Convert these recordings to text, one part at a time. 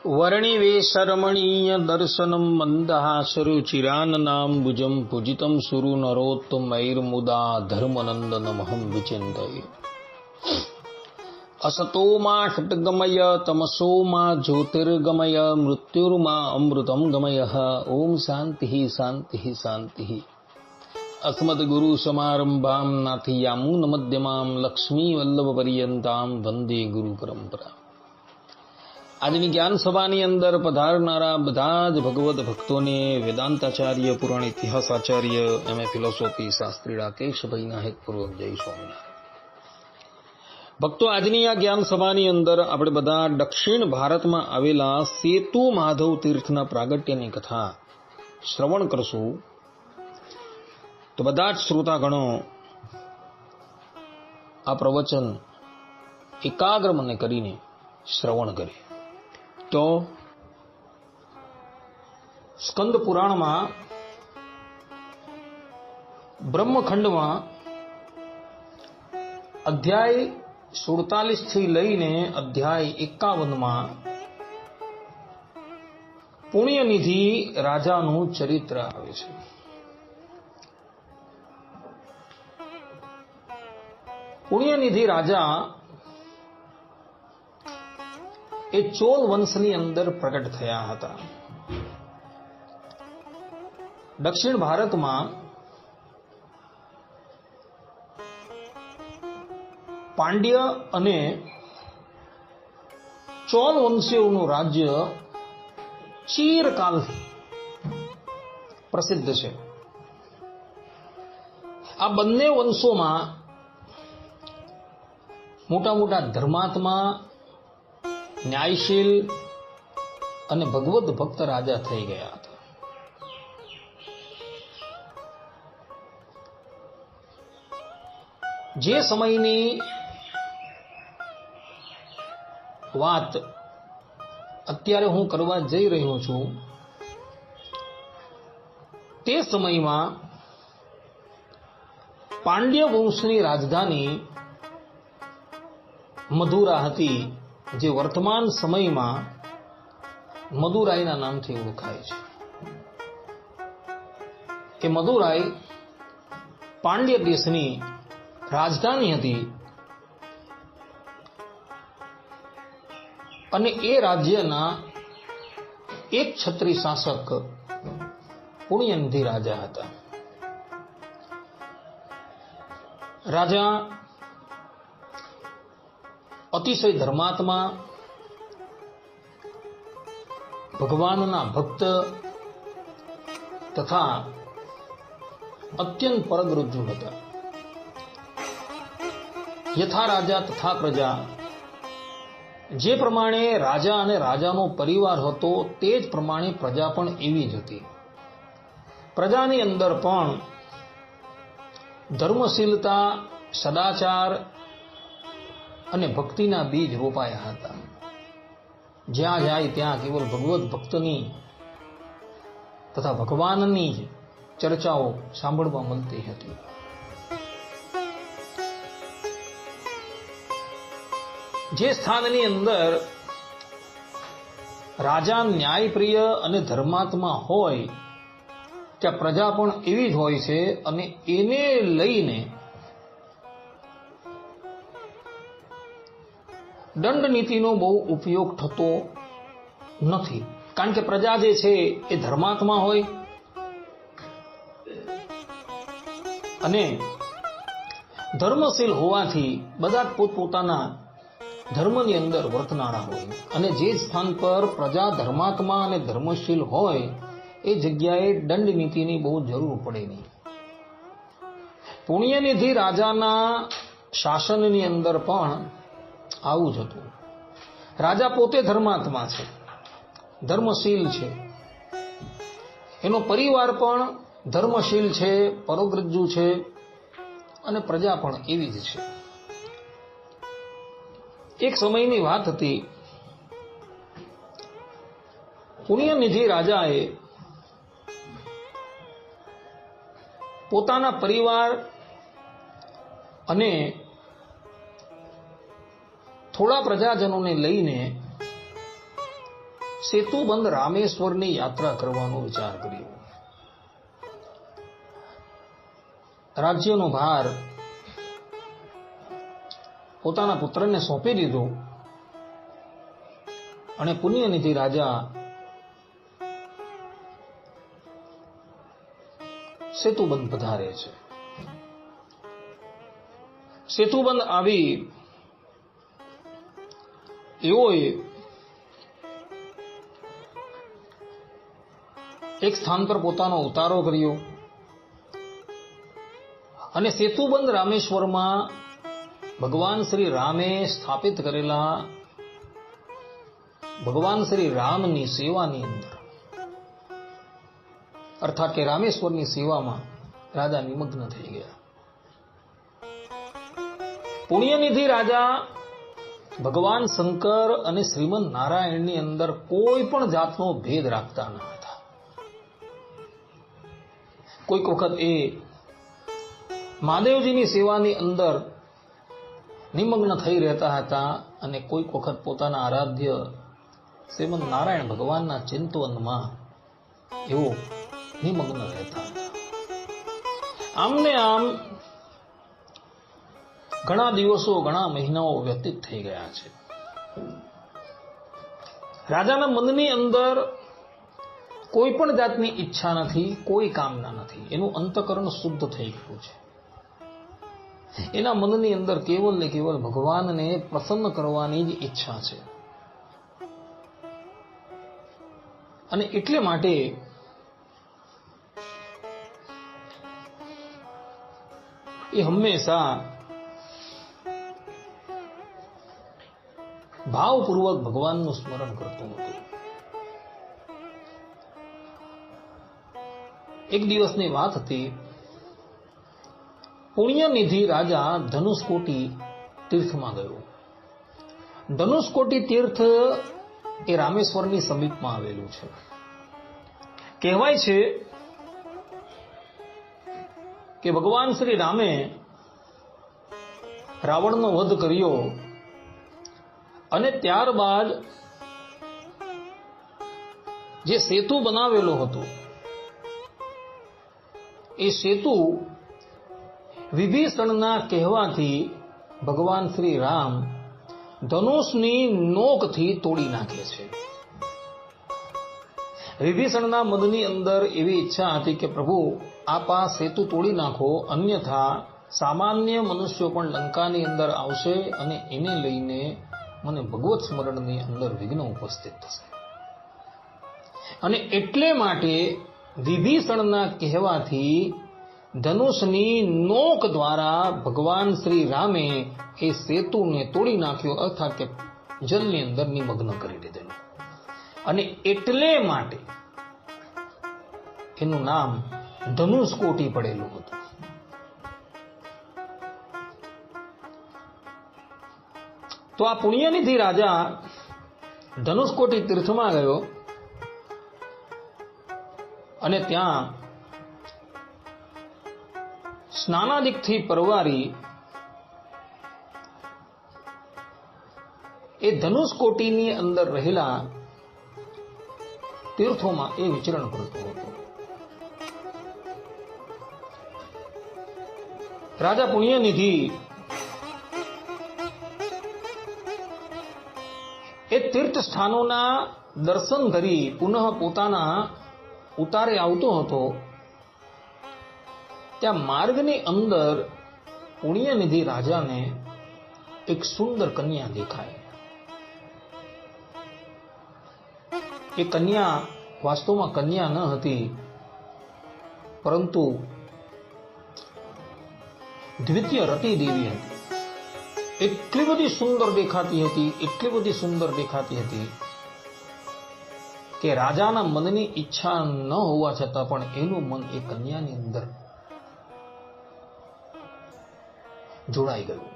वर्णिवेशरमणीय दर्शनं मन्दहासरुचिराननाम्बुजं पूजितं सुरु नरोत्तमैर्मुदा धर्मनन्दनमहं विचिन्तये। असतो मा षट्गमय तमसो मा ज्योतिर्गमय मृत्युर्मा अमृतं गमयः। ओम शांति शांति शांति। अस्मद्गुरु समारंभां नाथयामून मध्यमां लक्ष्मी वल्लभ पर्यंतां वंदे गुरु परंपरा। આજની જ્ઞાન સભાની અંદર પધારનારા બધા જ ભગવદ ભક્તોને વેદાંતાચાર્ય પુરાણ ઇતિહાસાચાર્ય એમએ ફિલોસોફી શાસ્ત્રી રાકેશભાઈના હેતપૂર્વક જય સ્વામિનારાયણ। ભક્તો, આજની આ જ્ઞાન સભાની અંદર આપણે બધા દક્ષિણ ભારતમાં આવેલા સેતુ માધવ તીર્થના પ્રાગટ્યની કથા શ્રવણ કરશું। તો બધા જ શ્રોતાગણો આ પ્રવચન એકાગ્ર મને કરીને શ્રવણ કરે। તો સ્કંદ પુરાણમાં બ્રહ્મખંડમાં અધ્યાય 47 થી લઈને અધ્યાય 51માં પુણ્યનિધિ રાજાનું ચરિત્ર આવે છે। પુણ્યનિધિ રાજા એ ચોલ વંશની અંદર પ્રગટ થયા હતા। દક્ષિણ ભારતમાં પાંડ્ય અને ચોલ વંશીઓનું રાજ્ય ચિરકાલથી પ્રસિદ્ધ છે। આ બંને વંશોમાં મોટા મોટા ધર્માત્મા, ન્યાયશીલ અને ભગવદ ભક્ત રાજા થઈ ગયા હતા। જે સમયની વાત અત્યારે હું કરવા જઈ રહ્યો છું, તે સમયમાં પાંડ્ય વંશની રાજધાની મધુરા હતી, જે વર્તમાન સમયમાં મદુરાઈના નામથી ઓળખાય છે। કે મદુરાઈ પાંડ્ય દેશની રાજધાની હતી અને એ રાજ્યના એક છત્રી શાસક પુણ્યનિધિ રાજા હતા। રાજા અતિશય ધર્માત્મા, ભગવાનના ભક્ત તથા અત્યંત પરગરજ્જુ હતા। યથા રાજા તથા પ્રજા, જે પ્રમાણે રાજા અને રાજાનો પરિવાર હતો તે જ પ્રમાણે પ્રજા પણ એવી જ હતી। પ્રજાની અંદર પણ ધર્મશીલતા, સદાચાર અને ભક્તિના બીજ રોપાયા હતા। જ્યાં જાય ત્યાં કેવલ ભગવદ ભક્તની તથા ભગવાનની જ ચર્ચાઓ સાંભળવા મળતી હતી। જે સ્થાનની અંદર રાજા ન્યાયપ્રિય અને ધર્માત્મા હોય ત્યાં પ્રજા પણ એવી જ હોય છે અને એને લઈને દંડ નીતિનો બહુ ઉપયોગ થતો નથી, કારણ કે પ્રજા જે છે એ ધર્માત્મા હોય અને ધર્મશીલ હોવાથી બધા પોતપોતાના ધર્મની અંદર વર્તનારા હોય અને જે સ્થાન પર પ્રજા ધર્માત્મા અને ધર્મશીલ હોય એ જગ્યાએ દંડ નીતિની બહુ જરૂર પડે નહીં। પુણ્યનિધિ રાજાના શાસનની અંદર પણ આવું જ હતું। રાજા પોતે ધર્માત્મા છે, ધર્મશીલ છે, એનો પરિવાર પણ ધર્મશીલ છે, પરોગ્રજ્જુ છે અને પ્રજા પણ એવી જ છે। એક સમયની વાત હતી, પુણ્યનિધિ રાજાએ પોતાના પરિવાર અને થોડા પ્રજાજનોને લઈને સેતુબંધ રામેશ્વરની યાત્રા કરવાનો વિચાર કર્યો. રાજ્યનો ભાર પોતાના પુત્રને સોંપી દીધો અને પુણ્યનિધિ રાજા સેતુબંધ પધારે છે. સેતુબંધ આવી એઓએ એક સ્થાન પર પોતાનો ઉતારો કર્યો અને સેતુબંધ રામેશ્વરમાં ભગવાન શ્રી રામે સ્થાપિત કરેલા ભગવાન શ્રી રામની સેવાની અંદર અર્થાત કે રામેશ્વરની સેવામાં રાજા નિમગ્ન થઈ ગયા. પુણ્યનિધિ રાજા ભગવાન શંકર અને શ્રીમદ નારાયણની અંદર કોઈ પણ જાતનો ભેદ રાખતા ન હતા. કોઈક વખત એ મહાદેવજીની સેવાની અંદર નિમગ્ન થઈ રહેતા હતા અને કોઈક વખત પોતાના આરાધ્ય શ્રીમદ નારાયણ ભગવાનના ચિંતવનમાં એવો નિમગ્ન રહેતા હતા. આમને આમ ઘણા દિવસો ઘણા મહિનાઓ વ્યતીત થઈ ગયા છે. રાજાના મનની અંદર કોઈ પણ જાતની ઈચ્છા નથી, કોઈ કામના નથી. એનું અંતઃકરણ શુદ્ધ થઈ ગયું છે. એના મનની અંદર કેવલ ને કેવલ ભગવાનને પ્રસન્ન કરવાની જ ઈચ્છા છે. અને એટલે માટે એ હંમેશા ભાવપૂર્વક ભગવાનનું સ્મરણ કરતું હતું. એક દિવસની વાત હતી. પુણ્યનિધિ રાજા ધનુષકોટી તીર્થમાં ગયો. ધનુષકોટી તીર્થ એ રામેશ્વરની સમીપમાં આવેલું છે. કહેવાય છે કે ભગવાન શ્રી રામે રાવણનો વધ કર્યો અને ત્યારબાદ જે સેતુ બનાવેલો હતો એ સેતુ વિભીષણના કહેવાથી ભગવાન શ્રી રામ ધનુષની નોકથી તોડી નાખે છે. વિભીષણના મનની અંદર એવી ઈચ્છા હતી કે પ્રભુ આપ આ સેતુ તોડી નાખો, અન્યથા સામાન્ય મનુષ્યો પણ લંકાની અંદર આવશે અને એને લઈને મને ભગવત સ્મરણની અંદર વિઘ્ન ઉપસ્થિત થશે. અને એટલે માટે વિભીષણના કહેવાથી ધનુષની નોક દ્વારા ભગવાન શ્રી રામે એ સેતુને તોડી નાખ્યો, અર્થાત કે જલની અંદર નિમગ્ન કરી દીધેલું. અને એટલે માટે એનું નામ ધનુષકોટી પડેલું હતું. તો આ પુણ્યનિધિ રાજા ધનુષકોટી તીર્થમાં ગયો અને ત્યાં સ્નાનાદિકથી પરવારી એ ધનુષકોટીની અંદર રહેલા તીર્થોમાં એ વિચરણ કરતો હતો. રાજા પુણ્યનિધિ એ તીર્થ સ્થાનોના દર્શન કરી પુનઃ પોતાના ઉતારે આવતો હતો. ત્યાં માર્ગની અંદર પુણ્યનિધિ રાજાને એક સુંદર કન્યા દેખાય. એ કન્યા વાસ્તવમાં કન્યા ન હતી, પરંતુ દ્વિતીય રતિ દેવી હતી. એટલી બધી સુંદર દેખાતી હતી, એટલી બધી સુંદર દેખાતી હતી કે રાજાના મનની ઈચ્છા ન હોવા છતાં પણ એનું મન એ કન્યાની અંદર જોડાઈ ગયું.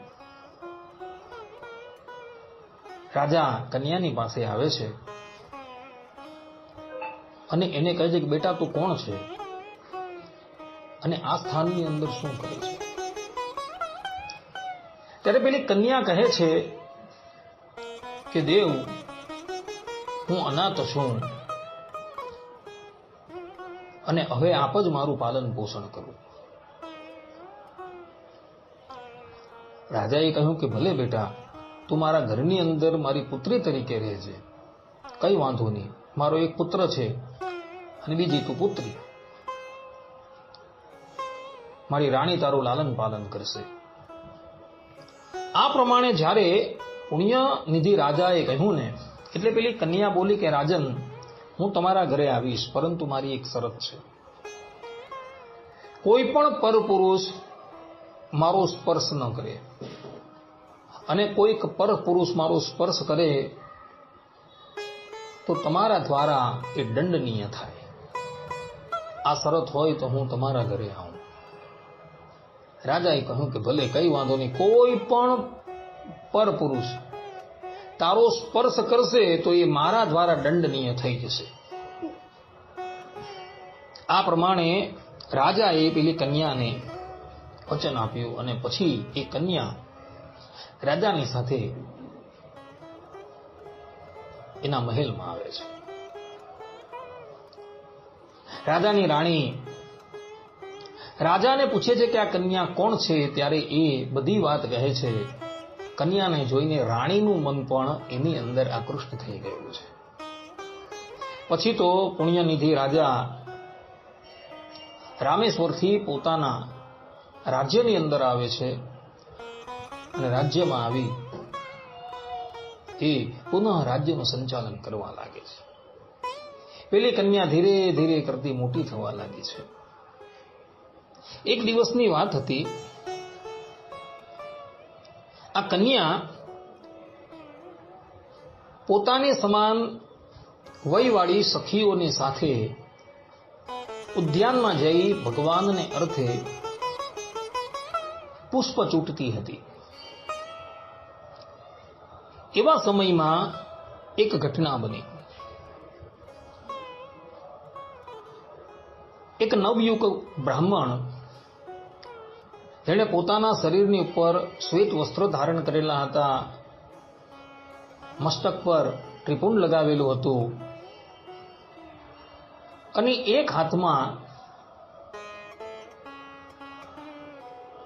રાજા કન્યાની પાસે આવે છે અને એને કહે છે કે બેટા તું કોણ છે અને આ સ્થાનની અંદર શું કરે છે? ત્યારે પેલી કન્યા કહે છે કે દેવ, હું અનાથ છું અને હવે આપ જ મારું પાલન પોષણ કરો. રાજાએ કહ્યું કે ભલે બેટા, તું મારા ઘરની અંદર મારી પુત્રી તરીકે રહેજે, કઈ વાંધો નહીં. મારો એક પુત્ર છે અને બીજી તું પુત્રી. મારી રાણી તારું લાલન પાલન કરશે. આ પ્રમાણે જ્યારે પુણ્ય નિધિ રાજાએ કહ્યું ને, એટલે પેલી કન્યા બોલી કે રાજન, હું તમારા ઘરે આવીશ, પરંતુ મારી એક શરત છે. કોઈ પણ પરપુરુષ મારો સ્પર્શ ન કરે, અને કોઈક પરપુરુષ મારો સ્પર્શ કરે તો તમારા દ્વારા એ દંડનીય થાય. આ શરત હોય તો હું તમારા ઘરે આવું. રાજાએ કહ્યું કે ભલે, કઈ વાંધો નહીં. કોઈ પણ પરપુરુષ તારો સ્પર્શ કરશે તો એ મારા દ્વારા દંડનીય થઈ જશે. આ પ્રમાણે રાજાએ પેલી કન્યાને વચન આપ્યું અને પછી એ કન્યા રાજાની સાથે એના મહેલમાં આવે છે. રાજાની રાણી રાજાને પૂછે છે કે આ કન્યા કોણ છે, ત્યારે એ બધી વાત કહે છે. કન્યાને જોઈને રાણીનું મન પણ એની અંદર આકૃષ્ટ થઈ ગયું છે. પછી તો પુણ્યનિધિ રાજા રામેશ્વરથી પોતાના રાજ્યની અંદર આવે છે અને રાજ્યમાં આવી એ પુનઃ રાજ્યનું સંચાલન કરવા લાગે છે. પેલી કન્યા ધીરે ધીરે કરતી મોટી થવા લાગી છે. એક દિવસની વાત હતી. આ કન્યા પોતાની સમાન વયવાળી સખીઓની સાથે ઉદ્યાનમાં જઈ ભગવાનને અર્થે પુષ્પ ચૂંટતી હતી. એવા સમયમાં એક ઘટના બની. એક નવયુવક બ્રાહ્મણ, જેણે પોતાના શરીરની ઉપર શ્વેત વસ્ત્રો ધારણ કરેલા હતા, મસ્તક પર ત્રિપુંડ લગાવેલું હતું અને એક હાથમાં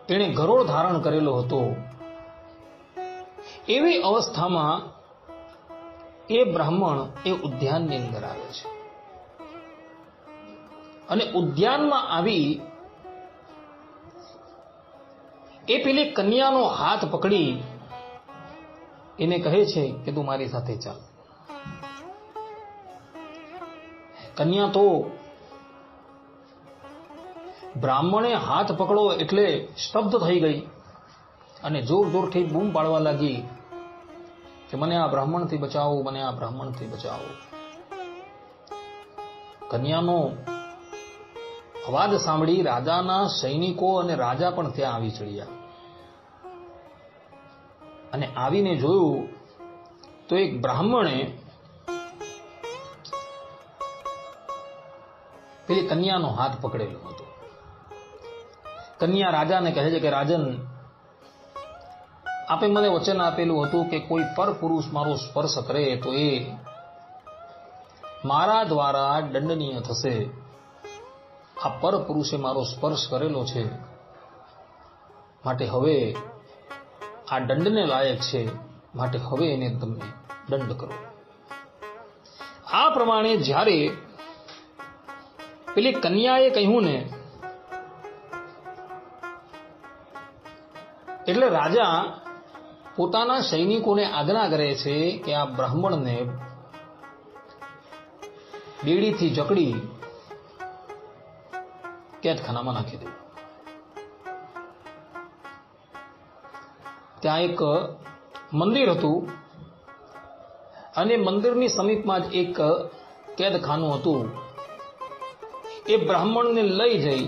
તેણે ગરોળ ધારણ કરેલો હતો. એવી અવસ્થામાં એ બ્રાહ્મણ એ ઉદ્યાનની અંદર આવે છે અને ઉદ્યાનમાં આવી એ પેલી કન્યાનો હાથ પકડી એને કહે છે કે તું મારી સાથે ચાલ. કન્યા તો બ્રાહ્મણે હાથ પકડો એટલે સ્તબ્ધ થઈ ગઈ અને જોર જોરથી બૂમ પાડવા લાગી કે મને આ બ્રાહ્મણથી બચાવો, મને આ બ્રાહ્મણથી બચાવો. કન્યાનો અવાજ સાંભળી રાજાના સૈનિકો અને રાજા પણ ત્યાં આવી ચડ્યા અને આવીને જોયું તો એક બ્રાહ્મણે પેલી કન્યાનો હાથ પકડેલો હતો. કન્યા રાજાને કહે છે કે રાજન, આપે મને વચન આપેલું હતું કે કોઈ પર પુરુષ મારો સ્પર્શ કરે તો એ મારા દ્વારા દંડનીય થશે. આ પર પુરુષે મારો સ્પર્શ કરેલો છે, માટે હવે આ દંડને લાયક છે, માટે હવે એને તમે દંડ કરો. આ પ્રમાણે જ્યારે પેલી કન્યાએ કહ્યું ને, એટલે રાજા પોતાના સૈનિકોને આજ્ઞા કરે છે કે આ બ્રાહ્મણને બેડીથી જકડી કેદખાનામાં નાખી દેવું. ત્યાં એક મંદિર હતું અને મંદિરની સમીપમાં જ એક કેદખાનું હતું. એ બ્રાહ્મણને લઈ જઈ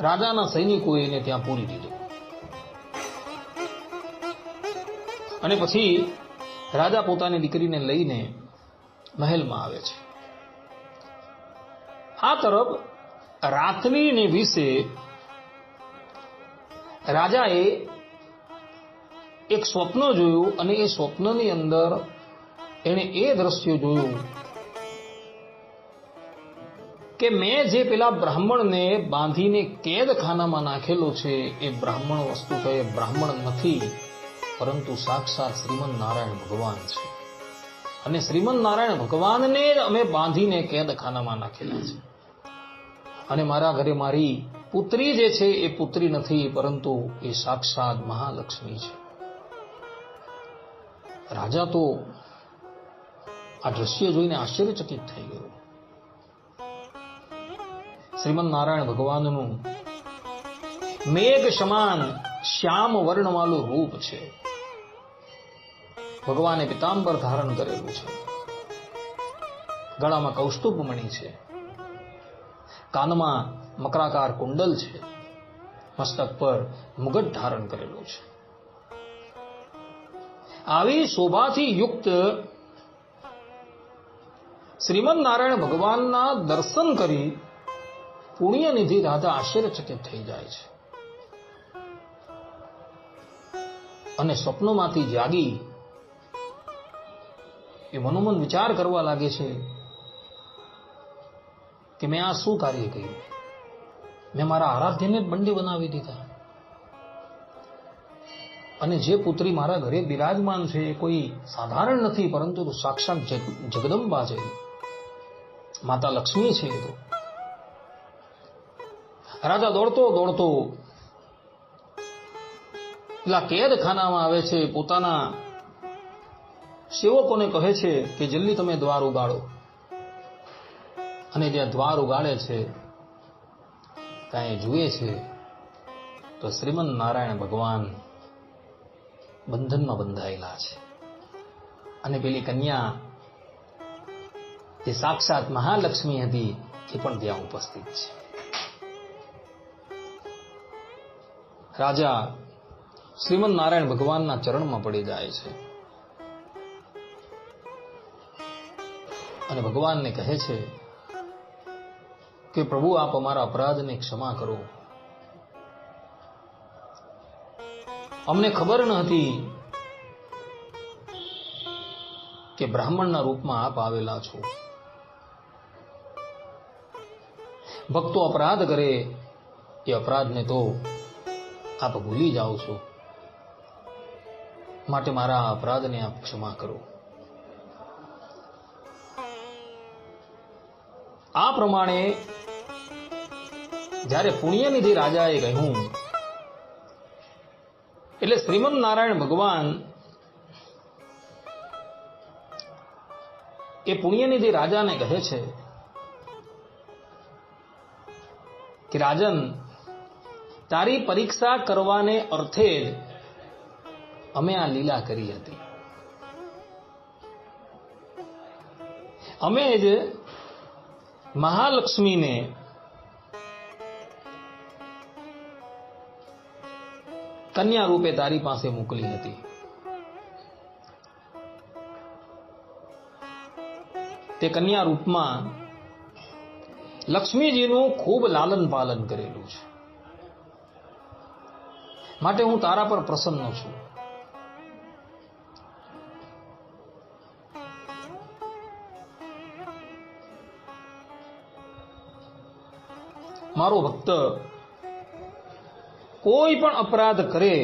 રાજાના સૈનિકોએ એને ત્યાં પૂરી દીધું અને પછી રાજા પોતાની દીકરીને લઈને મહેલમાં આવે છે. આ તરફ રાત્રિને વિશે રાજાએ એક સ્વપ્ન જોયું અને એ સ્વપ્નની અંદર એણે એ દ્રશ્ય જોયું કે મેં જે પેલા બ્રાહ્મણને બાંધીને કેદખાનામાં નાખેલો છે એ બ્રાહ્મણ વસ્તુ તો એ બ્રાહ્મણ નથી, પરંતુ સાક્ષાત શ્રીમદ નારાયણ ભગવાન છે. અને શ્રીમદ નારાયણ ભગવાનને જ અમે બાંધીને કેદખાનામાં નાખેલા છે. અને મારા ઘરે મારી પુત્રી જે છે એ પુત્રી નથી, પરંતુ એ સાક્ષાત મહાલક્ષ્મી છે. રાજા તો આ દ્રશ્ય જોઈને આશ્ચર્યચકિત થઈ ગયો. શ્રીમદ નારાયણ ભગવાનનું મેઘ સમાન શ્યામ વર્ણવાળું રૂપ છે. ભગવાને પિતાંબર ધારણ કરેલું છે, ગળામાં કૌસ્તુભ મણિ છે, કાનમાં મકરાકાર કુંડલ છે, મસ્તક પર મુગટ ધારણ કરેલું છે. આવી શોભાથી યુક્ત શ્રીમદ નારાયણ ભગવાનના દર્શન કરી પુણ્યનિધિ રાધા આશ્ચર્યચકિત થઈ જાય છે અને સ્વપ્નોમાંથી જાગી એ મનોમન વિચાર કરવા લાગે છે કે મેં આ શું કાર્ય કર્યું? મેં મારા આરાધ્યને જ બંડી બનાવી દીધા. અને જે પુત્રી મારા ઘરે બિરાજમાન છે એ કોઈ સાધારણ નથી, પરંતુ સાક્ષાત જગદંબા છે, માતા લક્ષ્મી છે. એ તો રાજા દોડતો દોડતો પેલા કેદખાનામાં આવે છે, પોતાના સેવકોને કહે છે કે જલ્દી તમે દ્વાર ઉગાડો. અને જ્યાં દ્વાર ઉગાડે છે ત્યાં એ જુએ છે તો શ્રીમદ નારાયણ ભગવાન બંધનમાં બંધાયેલા છે. અને પેલી કન્યા જે સાક્ષાત મહાલક્ષ્મી હતી એ પણ ત્યાં ઉપસ્થિત છે. રાજા શ્રીમદ નારાયણ ભગવાનના ચરણમાં પડી જાય છે અને ભગવાનને કહે છે કે પ્રભુ, આપ અમારા અપરાધને ક્ષમા કરો. અમને ખબર ન હતી કે બ્રાહ્મણના રૂપમાં આપ આવેલા છો. ભક્તો અપરાધ કરે એ અપરાધને તો આપ ભૂલી જાઓ છો, માટે મારા અપરાધને આપ ક્ષમા કરો. આ પ્રમાણે જ્યારે પુણ્યનિધિ રાજાએ કહ્યું એટલે શ્રીમદ નારાયણ ભગવાન એ પુણ્યનિધિ રાજાને કહે છે કે રાજન, તારી પરીક્ષા કરવાને અર્થે જ અમે આ લીલા કરી હતી. અમે જ મહાલક્ષ્મીને કન્યા રૂપે તારી પાસે મોકલી હતી. તે કન્યા રૂપમાં લક્ષ્મીજીનું ખૂબ લાલન પાલન કરેલું છે, માટે હું તારા પર પ્રસન્ન છું. મારો ભક્ત કોઈ પણ અપરાધ કરે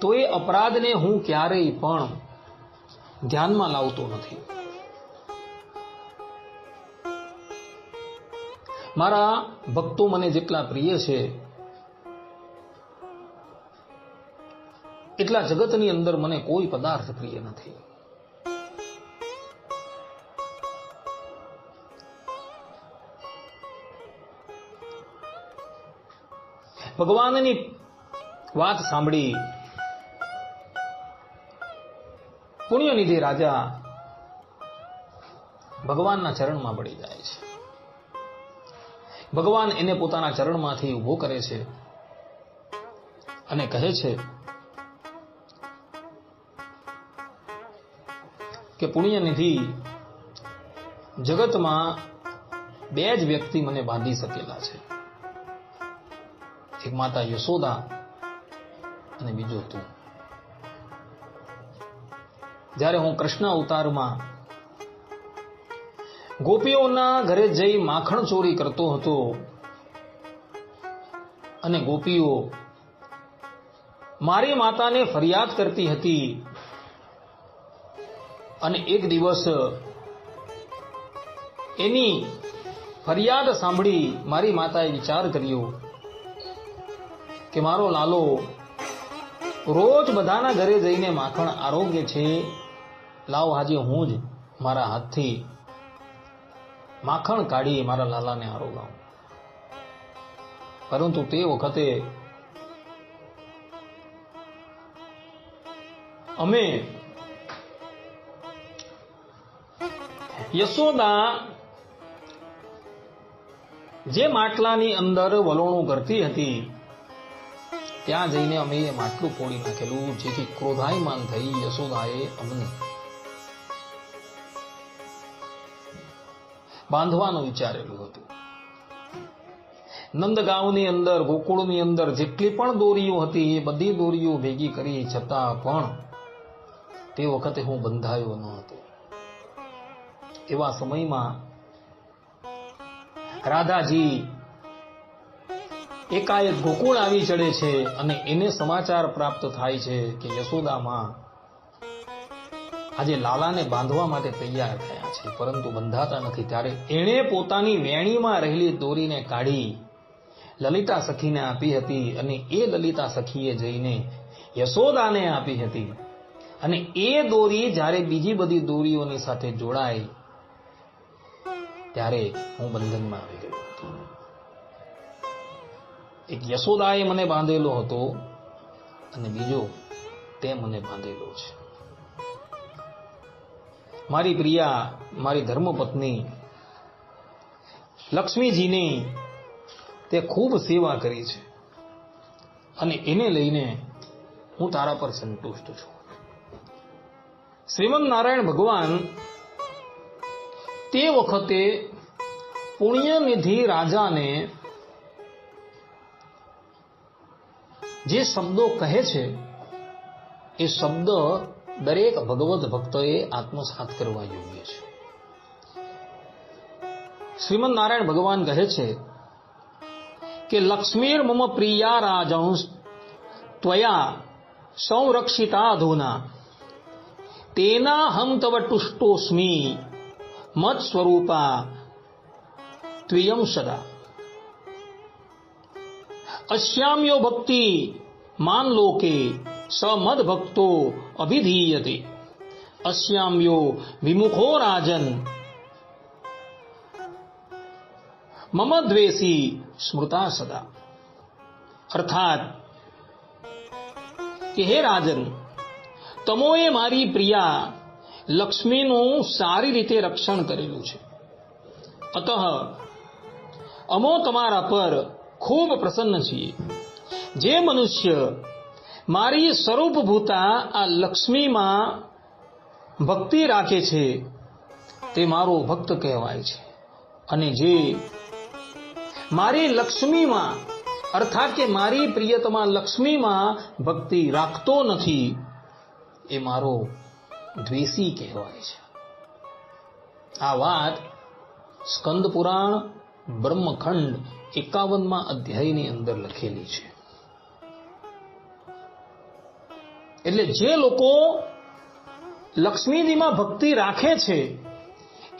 તો એ અપરાધને હું ક્યારેય પણ ધ્યાનમાં લાવતો નથી. મારા ભક્તો મને જેટલા પ્રિય છે એટલા જગતની અંદર મને કોઈ પદાર્થ પ્રિય નથી. ભગવાનની વાત સાંભળી પુણ્યનિધિ રાજા ભગવાનના ચરણમાં પડી જાય છે. ભગવાન એને પોતાના ચરણમાંથી ઉભો કરે છે અને કહે છે કે પુણ્યનિધિ, જગતમાં બે જ વ્યક્તિ મને બાંધી શકેલા છે, એક માતા યશોદા અને બીજો તું. જ્યારે હું કૃષ્ણ અવતારમાં ગોપીઓના ઘરે જઈ માખણ ચોરી કરતો હતો અને ગોપીઓ મારી માતાને ફરિયાદ કરતી હતી, અને એક દિવસ એની ફરિયાદ સાંભળી મારી માતાએ વિચાર કર્યો કે મારો લાલો રોજ બધાના ઘરે જઈને માખણ આરોગ્ય છે, લાવ આજે હું જ મારા હાથથી માખણ કાઢી મારા લાલાને આરોગાવું. પરંતુ તે વખતે અમે યશોદા જે માટલાની અંદર વલોણું કરતી હતી ત્યાં જઈને અમે એ માટલું ફોડી નાખેલું, જેથી ક્રોધાયમાન થઈ યશોદાએ અમને બાંધવાનું વિચારેલું હતું. નંદગાંવની અંદર, ગોકુળની અંદર જેટલી પણ દોરીઓ હતી એ બધી દોરીઓ ભેગી કરી છતાં પણ તે વખતે હું બંધાયો ન હતો. એવા સમયમાં રાધાજી એકાએક ગોકુળ આવી ચડે છે અને એને સમાચાર પ્રાપ્ત થાય છે કે યશોદામાં આજે લાલાને બાંધવા માટે તૈયાર થયા છે, પરંતુ બંધાતા નથી. ત્યારે એણે પોતાની વેણીમાં રહેલી દોરીને કાઢી લલિતા સખીને આપી હતી, અને એ લલિતા સખીએ જઈને યશોદાને આપી હતી. અને એ દોરી જ્યારે બીજી બધી દોરીઓની સાથે જોડાઈ ત્યારે હું બંધનમાં આવી ગયો હતો. એક યશોદાએ મને બાંધેલો હતો અને બીજો તે મને બાંધેલો છે. મારી પ્રિયા, મારી ધર્મપત્ની લક્ષ્મીજીની તે ખૂબ સેવા કરી છે, અને એને લઈને હું તારા પર સંતુષ્ટ છું. શ્રીમદ નારાયણ ભગવાન તે વખતે પુણ્યનિધિ રાજાને જે શબ્દો કહે છે એ શબ્દ દરેક ભગવદ ભક્તોએ આત્મસાત કરવા યોગ્ય છે. શ્રીમદ નારાયણ ભગવાન કહે છે કે લક્ષ્મીર મમ પ્રિયા રાજંશ ત્વયા સંરક્ષિતા અધુના તેના હમ તવ તુષ્ટોસ્મી મત સ્વરૂપા ત્વિયમ સદા અશ્યામ્યો ભક્તિ માન લોકે સ મદ ભક્તો અભિધીયતે અશ્યામ્યો વિમુખો રાજન મમ દ્વેષી સ્મૃતા સદા. અર્થાત કે હે રાજન, તમોએ મારી પ્રિયા લક્ષ્મીનું સારી રીતે રક્ષણ કરેલું છે, અતઃ અમો તમારા પર ખૂબ પ્રસન્ન છીએ. જે મનુષ્ય મારી સ્વરૂપભૂતા આ લક્ષ્મીમાં ભક્તિ રાખે છે તે મારો ભક્ત કહેવાય છે, અને જે મારી લક્ષ્મીમાં અર્થાત કે મારી પ્રિયતમા લક્ષ્મીમાં ભક્તિ રાખતો નથી એ મારો દ્વેષી કહેવાય છે. આ વાત સ્કંદ પુરાણ બ્રહ્મખંડ 51મા અધ્યાયની અંદર લખેલી છે. એટલે જે લોકો લક્ષ્મીજીમાં ભક્તિ રાખે છે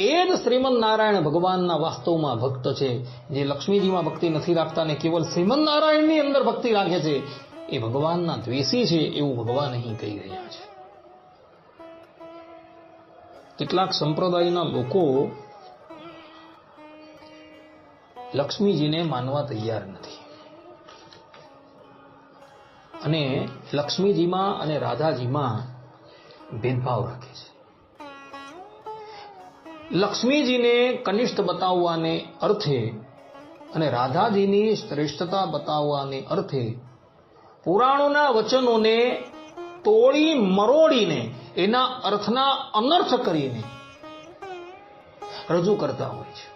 એ જ શ્રીમદ નારાયણ ભગવાનના વાસ્તવમાં ભક્ત છે. જે લક્ષ્મીજીમાં ભક્તિ નથી રાખતા ને કેવલ શ્રીમદ નારાયણની અંદર ભક્તિ રાખે છે એ ભગવાનના દ્વેષી છે એવું ભગવાન અહીં કહી રહ્યા છે. કેટલાક સંપ્રદાયના લોકો લક્ષ્મીજીને માનવા તૈયાર નથી અને લક્ષ્મીજીમાં અને રાધાજીમાં ભેદભાવ રાખે છે. લક્ષ્મીજીને કનિષ્ઠ બતાવવાને અર્થે અને રાધાજીની શ્રેષ્ઠતા બતાવવાને અર્થે પુરાણોના વચનોને તોડી મરોડીને એના અર્થના અનર્થ કરીને રજૂ કરતા હોય છે.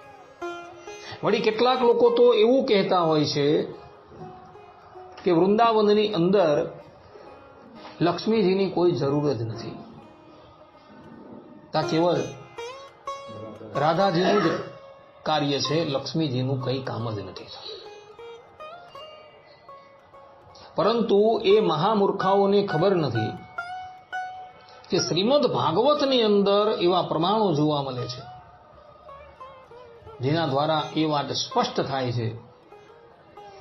વળી કેટલાક લોકો તો એવું કહેતા હોય છે કે વૃંદાવનની અંદર લક્ષ્મીજીની કોઈ જરૂર જ નથી, ત્યાં કેવળ રાધાજીનું જ કાર્ય છે, લક્ષ્મીજીનું કંઈ કામ જ નથી. પરંતુ એ મહામૂર્ખાઓને ખબર નથી કે શ્રીમદ ભાગવતની અંદર એવા પ્રમાણો જોવા મળે છે જેના દ્વારા એ વાત સ્પષ્ટ થાય છે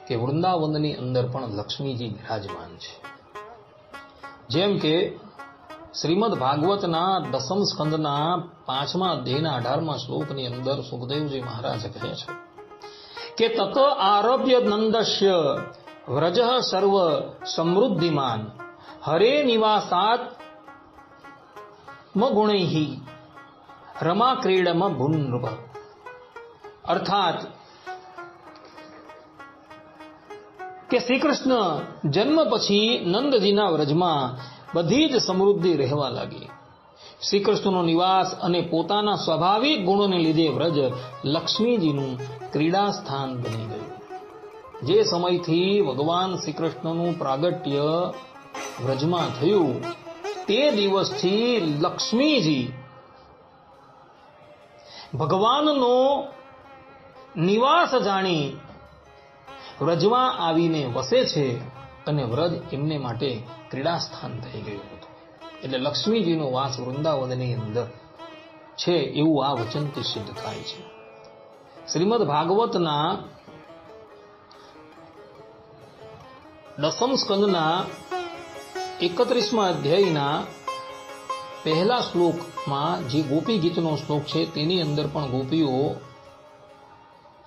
કે વૃંદાવનની અંદર પણ લક્ષ્મીજી બિરાજમાન છે. જેમ કે શ્રીમદ ભાગવતના 10મ સ્કંદના 5મા અધ્યાયના 18મા શ્લોકની અંદર સુખદેવજી મહારાજ કહે છે કે તત આરભ્ય નંદસ્ય વ્રજ સર્વ સમૃદ્ધિમાન હરે નિવાસાત ગુણૈ રમા ક્રીડમ ભૂનૃપ. અર્થાત કે શ્રી કૃષ્ણ જન્મ પછી નંદજીના વ્રજમાં બધી જ સમૃદ્ધિ રહેવા લાગી. શ્રી કૃષ્ણનો નિવાસ અને પોતાના સ્વાભાવિક ગુણોને લીધે વ્રજ લક્ષ્મીજીનું ક્રીડા સ્થાન બની ગયું. જે સમયથી ભગવાન શ્રી કૃષ્ણનું પ્રાગટ્ય વ્રજમાં થયું તે દિવસથી લક્ષ્મીજી ભગવાનનો નિવાસ જાણી વ્રજમાં આવીને વસે છે અને વ્રજ એમને માટે ક્રીડા સ્થાન થઈ ગયું હતું. એટલે લક્ષ્મીજીનો વાસ વૃંદાવનની અંદર છે એવું આ વચનથી સિદ્ધ થાય છે. શ્રીમદ ભાગવતના 10મ સ્કંદના 31મા અધ્યાયના પહેલા શ્લોકમાં જે ગોપી ગીતનો શ્લોક છે તેની અંદર પણ ગોપીઓ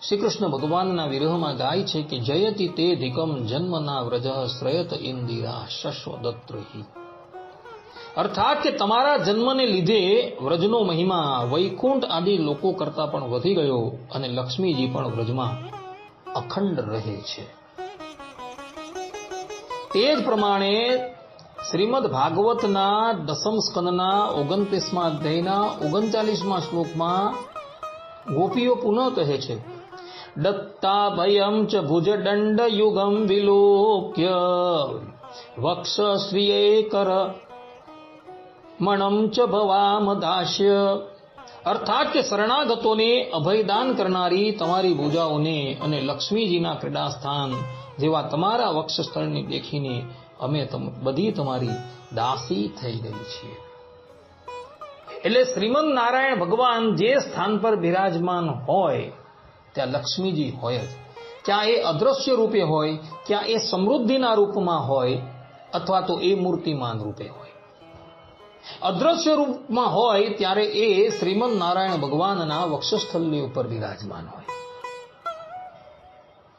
શ્રી કૃષ્ણ ભગવાનના વિરહમાં ગાય છે કે જયતિ તે ધિકમ જન્મના વ્રજ શ્રયત ઇન્દિરા શશ્વદત્રહી. અર્થાત કે તમારા જન્મને લીધે વ્રજનો મહિમા વૈકુંઠ આદિ લોકો કરતા પણ વધી ગયો અને લક્ષ્મીજી પણ વ્રજમાં અખંડ રહે છે. તે જ પ્રમાણે શ્રીમદ ભાગવતના 10મ સ્કંદના 29મા અધ્યાયના 39મા શ્લોકમાં ગોપીઓ પુનઃ કહે છે દત્તા ભયમ ચ ભુજદંડ યુગમ વિલોક્ય વક્ષ શ્રીયે કર મણમ ચ ભવામ દાસ્ય. અર્થાત કે શરણાગતોને અભયદાન કરનારી તમારી ભુજાઓને અને લક્ષ્મીજીના ક્રીડા સ્થાન જેવા તમારા વક્ષસ્થળને દેખીને અમે બધી તમારી દાસી થઈ ગઈ છીએ. એટલે શ્રીમદ નારાયણ ભગવાન જે સ્થાન પર બિરાજમાન હોય ત્યાં લક્ષ્મીજી હોય જ. ક્યાં એ અદ્રશ્ય રૂપે હોય, ક્યાં એ સમૃદ્ધિના રૂપમાં હોય, અથવા તો એ મૂર્તિમાન રૂપે હોય. અદ્રશ્ય રૂપમાં હોય ત્યારે એ શ્રીમદ નારાયણ ભગવાનના વક્ષસ્થળની ઉપર બિરાજમાન હોય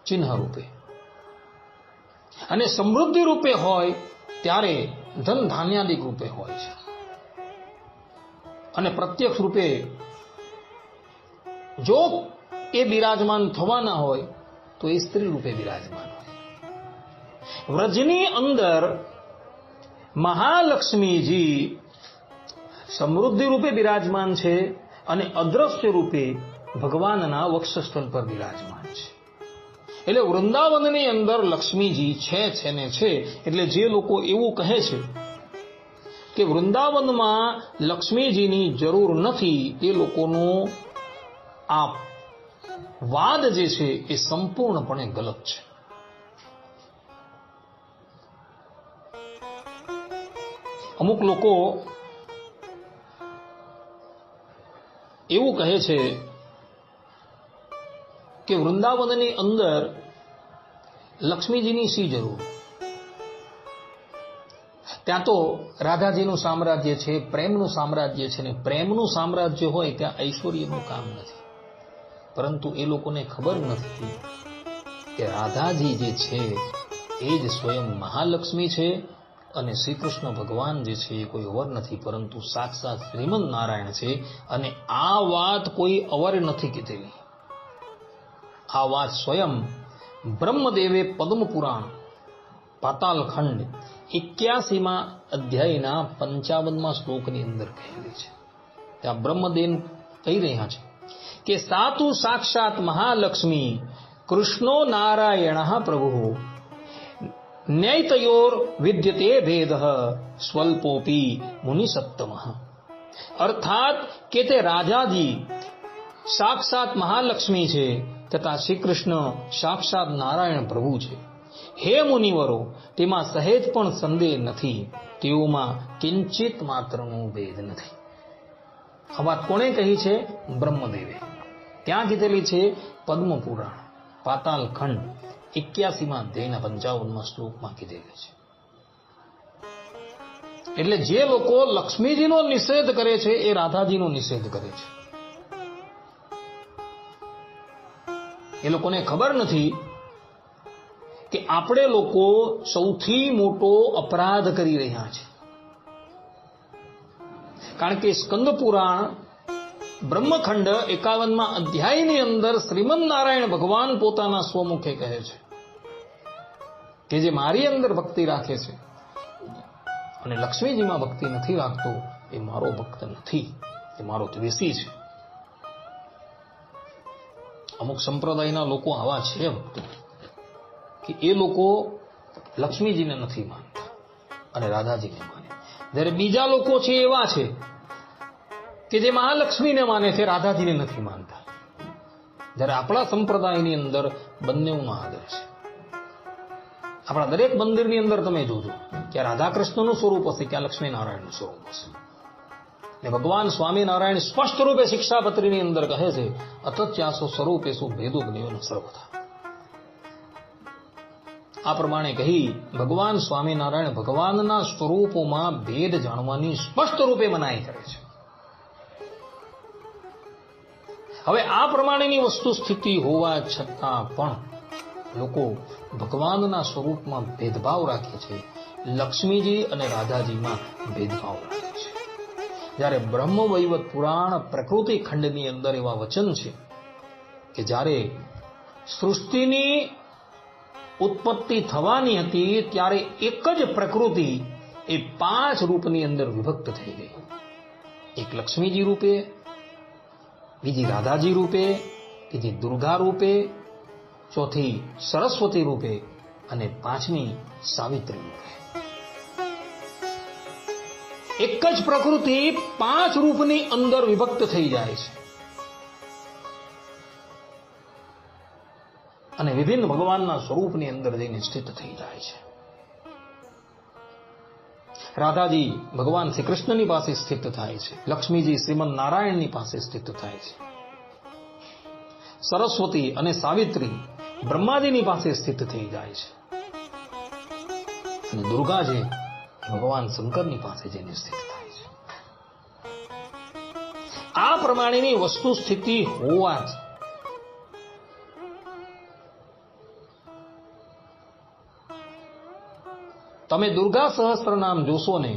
ચિહ્ન રૂપે, અને સમૃદ્ધિ રૂપે હોય ત્યારે ધન ધાન્યાદિક રૂપે હોય છે, અને પ્રત્યક્ષ રૂપે જો એ બિરાજમાન થવાના હોય તો એ સ્ત્રી રૂપે બિરાજમાન હોય. વ્રજની અંદર મહાલક્ષ્મીજી સમૃદ્ધિ રૂપે બિરાજમાન છે અને અદ્રશ્ય રૂપે ભગવાનના વક્ષસ્થળ પર બિરાજમાન છે. એટલે વૃંદાવનની અંદર લક્ષ્મીજી છે ને છે. એટલે જે લોકો એવું કહે છે કે વૃંદાવનમાં લક્ષ્મીજીની જરૂર નથી, તે લોકોનો આ વાદ જે છે એ સંપૂર્ણપણે ગલત છે. અમુક લોકો એવું કહે છે કે વૃંદાવનની અંદર લક્ષ્મીજીની શી જરૂર? ત્યાં તો રાધાજીનું સામ્રાજ્ય છે, પ્રેમનું સામ્રાજ્ય છે, ને પ્રેમનું સામ્રાજ્ય હોય ત્યાં ઐશ્વર્યનું કામ નથી. પરંતુ એ લોકોને ખબર નથી કે રાધાજી જે છે એ જ સ્વયં મહાલક્ષ્મી છે અને શ્રી કૃષ્ણ ભગવાન જે છે એ કોઈ અવર નથી, પરંતુ સાક્ષાત શ્રીમદ નારાયણ છે. અને આ વાત કોઈ અવરે નથી કીધેલી. આ વાત સ્વયં બ્રહ્મદેવે પદ્મ પુરાણ પાતાલખંડ 81મા અધ્યાયના 55મા શ્લોકની અંદર કહેલી છે. ત્યાં બ્રહ્મદેવ કહી રહ્યા છે કે સાતુ સાક્ષાત મહાલક્ષ્મી કૃષ્ણો નારાયણ પ્રભુ નૈતયોર વિદ્યતે ભેદ સ્વલ્પોપી મુનિસત્તમ. અર્થાત કે તે રાજાજી સાક્ષાત મહાલક્ષ્મી છે તથા શ્રી કૃષ્ણ સાક્ષાત નારાયણ પ્રભુ છે. હે મુનિવરો, તેમાં સહેજ પણ સંદેહ નથી, તેઓમાં કિંચિત માત્રનો ભેદ નથી. આ વાત કોણે કહી છે? બ્રહ્મદેવે. ત્યાં કીધેલી છે પદ્મ પુરાણ પાતાલ ખંડ 81માં અધ્યાયના 55માં શ્લોકમાં કીધેલી છે. એટલે જે લોકો લક્ષ્મીજીનો નિષેધ કરે છે એ રાધાજીનો નિષેધ કરે છે. એ લોકોને ખબર નથી કે આપણે લોકો સૌથી મોટો અપરાધ કરી રહ્યા છે. કારણ કે સ્કંદ પુરાણ બ્રહ્મખંડ 51માં અધ્યાયની અંદર શ્રીમદ નારાયણ ભગવાન પોતાના સ્વમુખે કહે છે કે જે મારી અંદર ભક્તિ રાખે છે અને લક્ષ્મીજીમાં ભક્તિ નથી રાખતો એ મારો ભક્ત નથી, એ મારો દ્વેષી છે. અમુક સંપ્રદાયના લોકો આવા છે ભક્તો કે એ લોકો લક્ષ્મીજીને નથી માનતા અને રાધાજીને માને, જ્યારે બીજા લોકો છે એવા છે કે જે મહાલક્ષ્મીને માને છે, રાધાજીને નથી માનતા. જ્યારે આપણા સંપ્રદાયની અંદર બંનેનો આદર છે. આપણા દરેક મંદિરની અંદર તમે જોજો કે રાધા કૃષ્ણનું સ્વરૂપ હશે, કે લક્ષ્મીનારાયણનું સ્વરૂપ હશે. ને ભગવાન સ્વામિનારાયણ સ્પષ્ટ રૂપે શિક્ષાપત્રીની અંદર કહે છે અતત્યાસો સ્વરૂપેષુ ભેદો જ્ઞેયો સર્વથા. આ પ્રમાણે કહી ભગવાન સ્વામિનારાયણ ભગવાનના સ્વરૂપોમાં ભેદ જાણવાની સ્પષ્ટ રૂપે મનાઈ કરે છે. હવે આ પ્રમાણેની વસ્તુ સ્થિતિ હોવા છતાં પણ લોકો ભગવાનના સ્વરૂપમાં ભેદભાવ રાખે છે, લક્ષ્મીજી અને રાધાજીમાં ભેદભાવ રાખે છે. જ્યારે બ્રહ્મ વૈવત પુરાણ પ્રકૃતિ ખંડની અંદર એવા વચન છે કે જ્યારે સૃષ્ટિની ઉત્પત્તિ થવાની હતી ત્યારે એક જ પ્રકૃતિ એ 5 રૂપની અંદર વિભક્ત થઈ ગઈ. એક લક્ષ્મીજી રૂપે, બીજી રાધાજી રૂપે, ત્રીજી દુર્ગા રૂપે, ચોથી સરસ્વતી રૂપે અને 5મી સાવિત્રી રૂપે. એક જ પ્રકૃતિ 5 રૂપની અંદર વિભક્ત થઈ જાય છે અને વિભિન્ન ભગવાનના સ્વરૂપની અંદર જઈને સ્થિત થઈ જાય છે. રાધાજી ભગવાન શ્રી કૃષ્ણની પાસે સ્થિત થાય છે, લક્ષ્મીજી શ્રીમદ નારાયણની પાસે સ્થિત થાય છે, સરસ્વતી અને સાવિત્રી બ્રહ્માજીની પાસે સ્થિત થઈ જાય છે અને દુર્ગાજી ભગવાન શંકરની પાસે જઈને સ્થિત થાય છે. આ પ્રમાણેની વસ્તુ સ્થિતિ હોવા જ તમે દુર્ગા સહસ્ત્ર નામ જોશો ને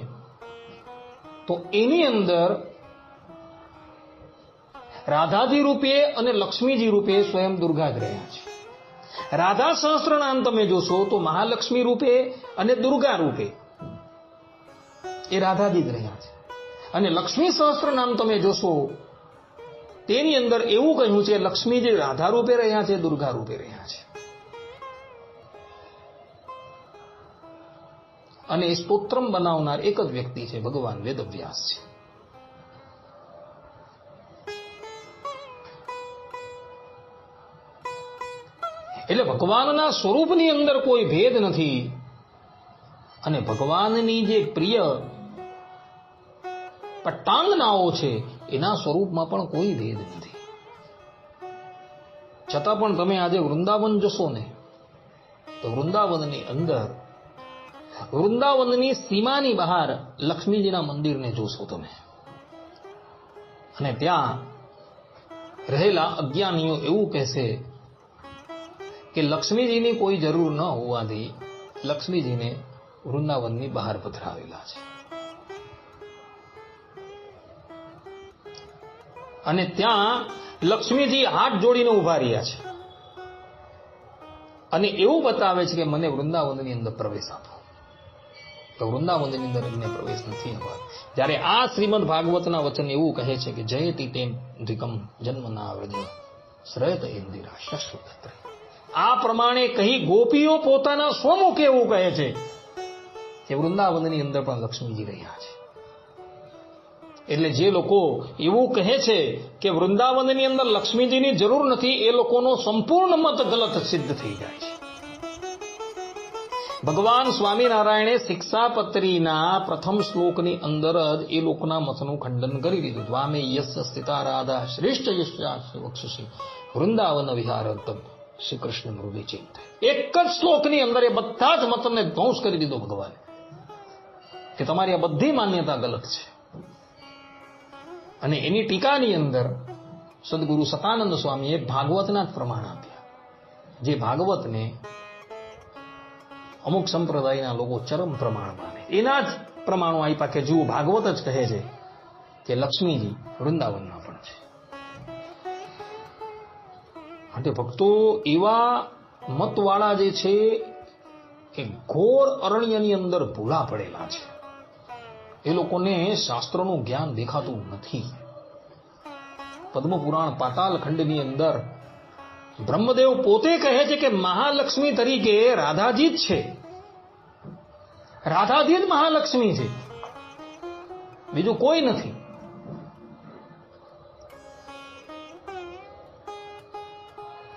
તો એની અંદર રાધાજી રૂપે અને લક્ષ્મીજી રૂપે સ્વયં દુર્ગા જ રહ્યા છે. રાધા સહસ્ત્ર નામ તમે જોશો તો મહાલક્ષ્મી રૂપે અને દુર્ગા રૂપે એ રાધાજી જ રહ્યા છે. અને લક્ષ્મી સહસ્ત્ર નામ તમે જોશો તેની અંદર એવું કહ્યું છે લક્ષ્મીજી રાધા રૂપે રહ્યા છે, દુર્ગા રૂપે રહ્યા છે. અને એ સ્તોત્રમ બનાવનાર એક જ વ્યક્તિ છે, ભગવાન વેદવ્યાસ છે. એટલે ભગવાનના સ્વરૂપની અંદર કોઈ ભેદ નથી અને ભગવાનની જે પ્રિય પટ્ટાંગનાઓ છે એના સ્વરૂપમાં પણ કોઈ ભેદ નથી. છતાં પણ તમે આજે વૃંદાવન જશો ને તો વૃંદાવનની અંદર વૃંદાવનની સીમાની બહાર લક્ષ્મીજીના મંદિરને જોશો તમે અને ત્યાં રહેલા અજ્ઞાનીઓ એવું કહેશે કે લક્ષ્મીજીની કોઈ જરૂર ન હોવાથી લક્ષ્મીજીને વૃંદાવનની બહાર પધરાવેલા છે. અને ત્યાં લક્ષ્મીજી હાથ જોડીને ઉભા રહ્યા છે અને એવું બતાવે છે કે મને વૃંદાવનની અંદર પ્રવેશ આપો. તો વૃંદાવનની અંદર એમને પ્રવેશ નથી અપાતો. જ્યારે આ શ્રીમદ ભાગવતના વચન એવું કહે છે કે જયતિ તેમ ધ્રિકમ જન્મના વ્રજ શ્રયત ઇન્દિરા શશ્વતત્ર. આ પ્રમાણે કહી ગોપીઓ પોતાના સ્વમુખે એવું કહે છે કે વૃંદાવનની અંદર પણ લક્ષ્મીજી રહ્યા છે. એટલે જે લોકો એવું કહે છે કે વૃંદાવનની અંદર લક્ષ્મીજીની જરૂર નથી, એ લોકોનો સંપૂર્ણ મત ગલત સિદ્ધ થઈ જાય છે. ભગવાન સ્વામિનારાયણે શિક્ષાપત્રીના પ્રથમ શ્લોકની અંદર જ એ લોકોના મતનું ખંડન કરી દીધું. દ્વામે યસ્ય સ્થિતા રાધા શ્રેષ્ઠ યશ્ચાસ્ય વક્ષસી વૃંદાવન વિહારતમ શ્રી કૃષ્ણ મૃદે ચિંત. એક જ શ્લોકની અંદર એ બધા જ મતને ધ્વંસ કરી દીધો ભગવાને, કે તમારી આ બધી માન્યતા ગલત છે. અને એની ટીકાની અંદર સદગુરુ સતાનંદ સ્વામીએ ભાગવતના જ પ્રમાણ આપ્યા, જે ભાગવતને અમુક સંપ્રદાયના લોકો ચરમ પ્રમાણ માને. એના જ પ્રમાણો આપ્યા કે જુઓ, ભાગવત જ કહે છે કે લક્ષ્મીજી વૃંદાવનના પણ છે. માટે ભક્તો, એવા મતવાળા જે છે એ ઘોર અરણ્યની અંદર ભૂલા પડેલા છે. એ લોકોને શાસ્ત્રોનું જ્ઞાન દેખાતું નથી. પદ્મપુરાણ પાતાલ ખંડની અંદર બ્રહ્મદેવ પોતે કહે છે કે મહાલક્ષ્મી તરીકે રાધાજી જ છે. રાધાજી જ મહાલક્ષ્મી છે, બીજું કોઈ નથી.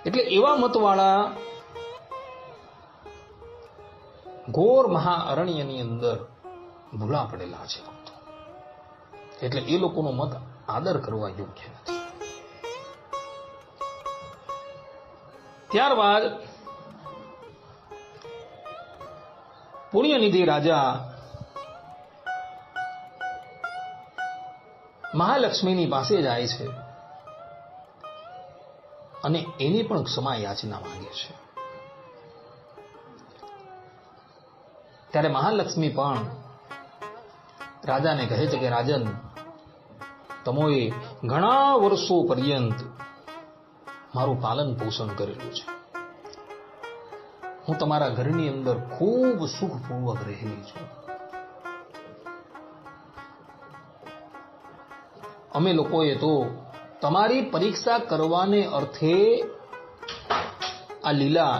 એટલે એવા મતવાળા ઘોર મહાઅરણ્યની અંદર ભૂલા પડેલા છે ભક્તો. એટલે એ લોકોનો મત આદર કરવા યોગ્ય નથી. ત્યારબાદ પુણ્યનિધિ રાજા મહાલક્ષ્મીની પાસે જાય છે અને એની પણ ક્ષમા યાચના માંગે છે. ત્યારે મહાલક્ષ્મી પણ રાજાને કહે છે કે રાજન, તમોએ ઘણા વર્ષો પર્યંત મારું પાલન પોષણ કરેલું છે. હું તમારા ઘરની અંદર ખૂબ સુખપૂર્વક રહેલી છું. અમે લોકોએ તો તમારી પરીક્ષા કરવાને અર્થે આ લીલા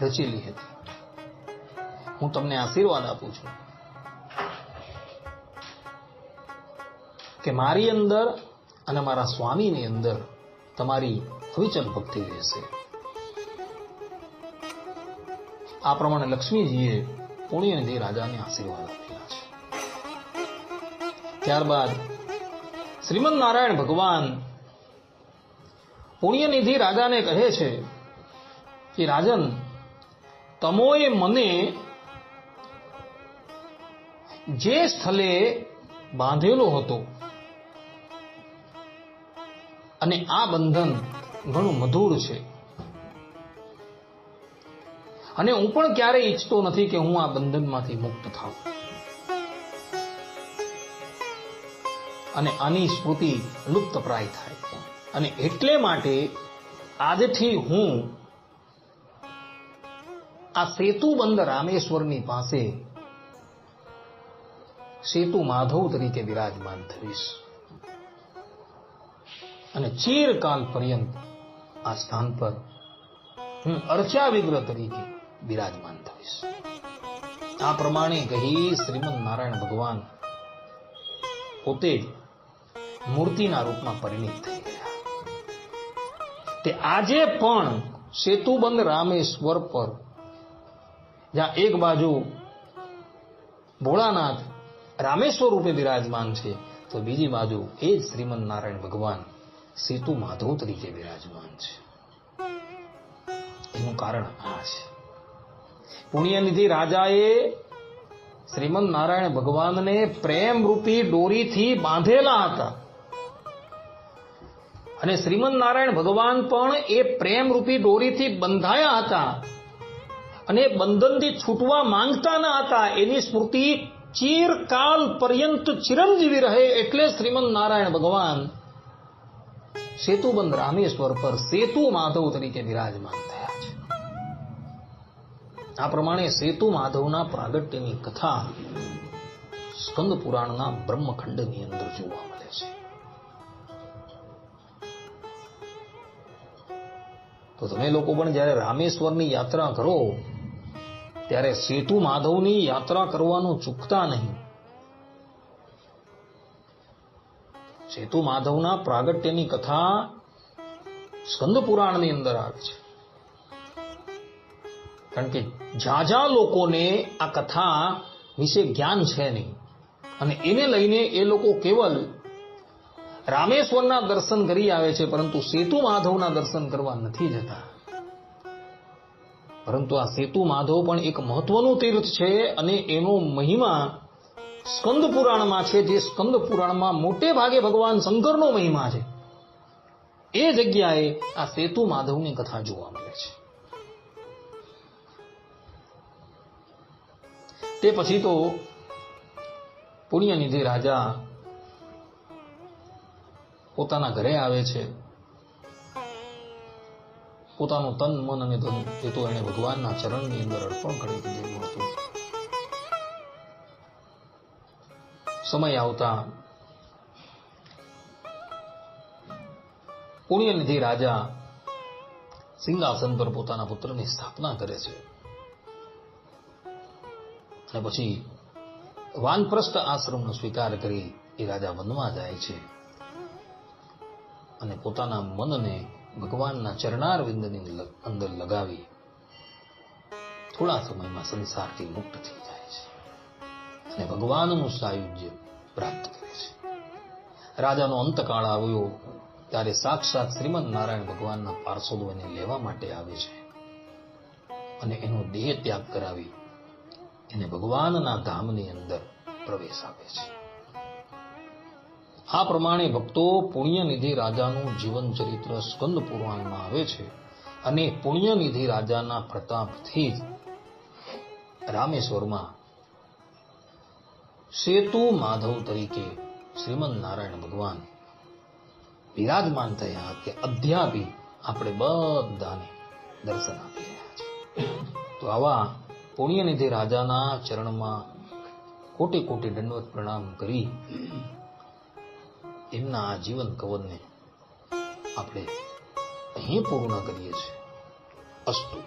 રચેલી હતી. હું તમને આશીર્વાદ આપું છું કે મારી અંદર અને મારા સ્વામીની અંદર તમારી અવિચલ ભક્તિ રહેશે. આ પ્રમાણે લક્ષ્મીજીએ પુણ્યનિધિ રાજાને આશીર્વાદ આપેલા છે. ત્યારબાદ શ્રીમદ નારાયણ ભગવાન પુણ્યનિધિ રાજાને કહે છે કે રાજન, તમોએ મને જે સ્થળે બાંધેલો હતો અને આ બંધન ઘણું મધુર છે, અને હું પણ ક્યારેય ઈચ્છતો નથી કે હું આ બંધનમાંથી મુક્ત થાઉં. અને આની સ્મૃતિ લુપ્તપ્રાય થાય. અને એટલે માટે આજથી હું આ સેતુબંધ રામેશ્વરની પાસે સેતુ માધવ તરીકે વિરાજમાન થઈશ અને ચિરકાલ પર્યંત આ સ્થાન પર હું અર્ચા વિગ્રહ તરીકે વિરાજમાન થઈશ. આ પ્રમાણે કહી શ્રીમદ નારાયણ ભગવાન પોતે મૂર્તિના રૂપમાં પરિણિત થઈ ગયા. તે આજે પણ સેતુબંધ રામેશ્વર પર, જ્યાં એક બાજુ ભોળાનાથ રામેશ્વર રૂપે વિરાજમાન છે, તો બીજી બાજુ એ જ શ્રીમદ નારાયણ ભગવાન સેતુ માધવ તરીકે વિરાજમાન છે. એનું કારણ આ છે. પુણ્યનિધિ રાજાએ શ્રીમદ નારાયણ ભગવાનને પ્રેમ રૂપી દોરીથી બાંધેલા હતા અને શ્રીમદ નારાયણ ભગવાન પણ એ પ્રેમ રૂપી દોરીથી બંધાયા હતા અને બંધનથી છૂટવા માંગતા ન હતા. એની સ્મૃતિ ચિરકાલ પર્યંત ચિરંજીવી રહે એટલે શ્રીમદ નારાયણ ભગવાન સેતુબંધ રામેશ્વર પર સેતુ માધવ તરીકે વિરાજમાન થયા છે. આ પ્રમાણે સેતુ માધવના પ્રાગટ્યની કથા સ્કંદ પુરાણના બ્રહ્મખંડની અંદર જોવા મળે છે. તો તમે લોકો પણ જ્યારે રામેશ્વરની યાત્રા કરો ત્યારે સેતુ માધવની યાત્રા કરવાનું ચૂકતા નહીં. સેતુ માધવના પ્રાગટ્યની કથા સ્કંદ પુરાણની અંદર આવે છે. કારણ કે જ્યાં લોકોને આ કથા વિશે જ્ઞાન છે નહીં અને એને લઈને એ લોકો કેવલ રામેશ્વરના દર્શન કરી આવે છે, પરંતુ સેતુ માધવના દર્શન કરવા નથી જતા. પરંતુ આ સેતુ માધવ પણ એક મહત્વનું તીર્થ છે અને એનો મહિમા સ્કંદ પુરાણમાં છે, જે સ્કંદ પુરાણમાં મોટે ભાગે ભગવાન શંકરનો મહિમા છે. એ જગ્યાએ આ સેતુ માધવની કથા જોવા મળે છે. તે પછી તો પુણ્યનિધિ રાજા પોતાના ઘરે આવે છે. પોતાનું તન મન અને ધન એ તો એણે ભગવાનના ચરણની અંદર અર્પણ કરી દીધેલું હતું. સમય આવતા પુણ્યનિધિ રાજા સિંહાસન પર પોતાના પુત્રની સ્થાપના કરે છે અને પછી વાનપ્રસ્થ આશ્રમનો સ્વીકાર કરી એ રાજા વનમાં જાય છે અને પોતાના મનને ભગવાનના ચરણારવિંદની અંદર લગાવી થોડા સમયમાં સંસારથી મુક્ત થઈ જાય છે અને ભગવાનનું સાયુજ્ય પ્રાપ્ત કરે છે. રાજાનો અંતકાળ આવ્યો ત્યારે સાક્ષાત શ્રીમદ નારાયણ ભગવાનના પાર્ષદો એને લેવા માટે આવે છે અને એનો દેહ ત્યાગ કરાવી એને ભગવાનના ધામની અંદર પ્રવેશ આપે છે. આ પ્રમાણે ભક્તો પુણ્યનિધિ રાજાનું જીવન ચરિત્ર સ્કંદ પુરાણમાં આવે છે અને પુણ્યનિધિ રાજાના પ્રતાપથી જ રામેશ્વરમાં સેતુ માધવ તરીકે શ્રીમદ નારાયણ ભગવાન વિરાજમાન થયા કે અધ્યાપી આપણે બધાને દર્શન આપી રહ્યા છે. તો આવા પુણ્યનિધિ રાજાના ચરણમાં કોટી કોટી દંડવત પ્રણામ કરી એમના આ જીવન કવનને આપણે અહીં પૂર્ણ કરીએ છીએ. અસ્તુ.